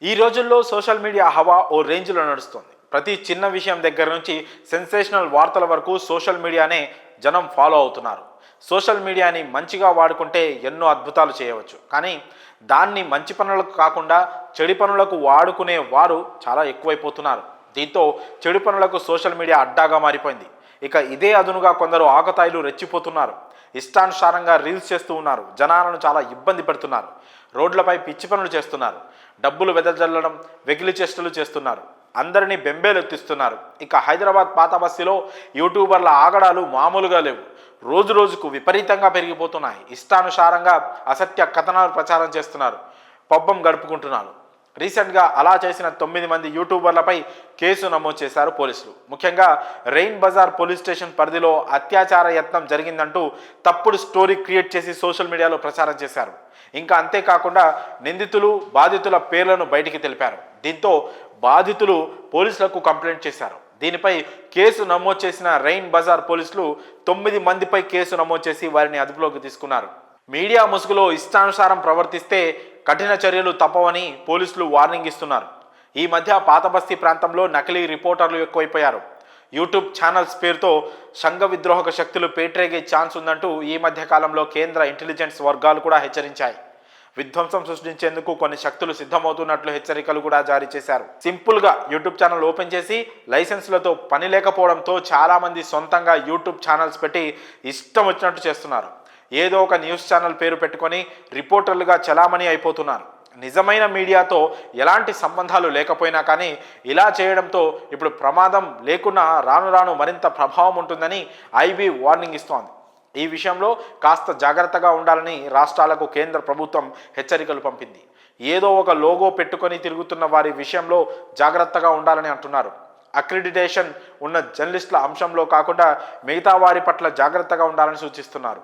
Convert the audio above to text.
ఈ రోజుల్లో social media హవా ఓ రేంజ్లో నడుస్తుంది. ప్రతి చిన్న విషయం దగ్గర నుంచి సెన్సేషనల్ వార్తల వరకు సోషల్ మీడియానే జనం ఫాలో అవుతున్నారు. సోషల్ మీడియాని మంచిగా వాడుకుంటే ఎన్నో అద్భుతాలు చేయవచ్చు. కానీ దాన్ని మంచి పనులకు కాకుండా చెడు పనులకు వాడుకునే వారు చాలా ఎక్కువైపోతున్నారు. దీంతో చెడు పనులకు సోషల్ మీడియా అడ్డాగా మారిపోయింది. ఇక ఇదే అదునుగా కొందరు ఆకతాయిలు రెచ్చిపోతున్నారు. ఇష్టానుసారంగా రీల్స్ చేస్తూ ఉన్నారు. జనాలను చాలా ఇబ్బంది పెడుతున్నారు. రోడ్లపై పిచ్చి పనులు చేస్తున్నారు. డబ్బులు వెదజల్లడం, వెకిలి చేష్టలు చేస్తున్నారు. అందరినీ బెంబేలెత్తిస్తున్నారు. ఇక హైదరాబాద్ పాత బస్తీలో యూట్యూబర్ల ఆగడాలు మామూలుగా లేవు. రోజు రోజుకు విపరీతంగా పెరిగిపోతున్నాయి. ఇష్టానుసారంగా అసత్య కథనాలు ప్రచారం చేస్తున్నారు. పబ్బం గడుపుకుంటున్నారు. రీసెంట్గా అలా చేసిన 9 మంది యూట్యూబర్లపై కేసు నమోదు చేశారు పోలీసులు. ముఖ్యంగా రెయిన్ బజార్ పోలీస్ స్టేషన్ పరిధిలో అత్యాచార యత్నం జరిగిందంటూ తప్పుడు స్టోరీ క్రియేట్ చేసి సోషల్ మీడియాలో ప్రచారం చేశారు. ఇంకా అంతేకాకుండా నిందితులు, బాధితుల పేర్లను బయటికి తెలిపారు. దీంతో బాధితులు పోలీసులకు కంప్లైంట్ చేశారు. దీనిపై కేసు నమోదు చేసిన రెయిన్ బజార్ పోలీసులు 9 మందిపై కేసు నమోదు చేసి వారిని అదుపులోకి తీసుకున్నారు. మీడియా ముసుగులో ఇష్టానుసారం ప్రవర్తిస్తే కఠిన చర్యలు తప్పవని పోలీసులు వార్నింగ్ ఇస్తున్నారు. ఈ మధ్య పాత బస్తీ ప్రాంతంలో నకిలీ రిపోర్టర్లు ఎక్కువైపోయారు. యూట్యూబ్ ఛానల్స్ పేరుతో సంఘ విద్రోహక శక్తులు పేట్రేగే ఛాన్స్ ఉందంటూ ఈ మధ్య కాలంలో కేంద్ర ఇంటెలిజెన్స్ వర్గాలు కూడా హెచ్చరించాయి. విధ్వంసం సృష్టించేందుకు కొన్ని శక్తులు సిద్ధమవుతున్నట్లు హెచ్చరికలు కూడా జారీ చేశారు. సింపుల్గా యూట్యూబ్ ఛానల్ ఓపెన్ చేసి లైసెన్సులతో పని లేకపోవడంతో చాలామంది సొంతంగా యూట్యూబ్ ఛానల్స్ పెట్టి ఇష్టం వచ్చినట్టు చేస్తున్నారు. ఏదో ఒక న్యూస్ ఛానల్ పేరు పెట్టుకొని రిపోర్టర్లుగా చలామణి అయిపోతున్నారు. నిజమైన మీడియాతో ఎలాంటి సంబంధాలు లేకపోయినా కానీ ఇలా చేయడంతో ఇప్పుడు ప్రమాదం లేకున్నా రాను రాను మరింత ప్రభావం ఉంటుందని ఐబీ వార్నింగ్ ఇస్తోంది. ఈ విషయంలో కాస్త జాగ్రత్తగా ఉండాలని రాష్ట్రాలకు కేంద్ర ప్రభుత్వం హెచ్చరికలు పంపింది. ఏదో ఒక లోగో పెట్టుకొని తిరుగుతున్న వారి విషయంలో జాగ్రత్తగా ఉండాలని అంటున్నారు. అక్రిడిటేషన్ ఉన్న జర్నలిస్టుల అంశంలో కాకుండా మిగతా వారి పట్ల జాగ్రత్తగా ఉండాలని సూచిస్తున్నారు.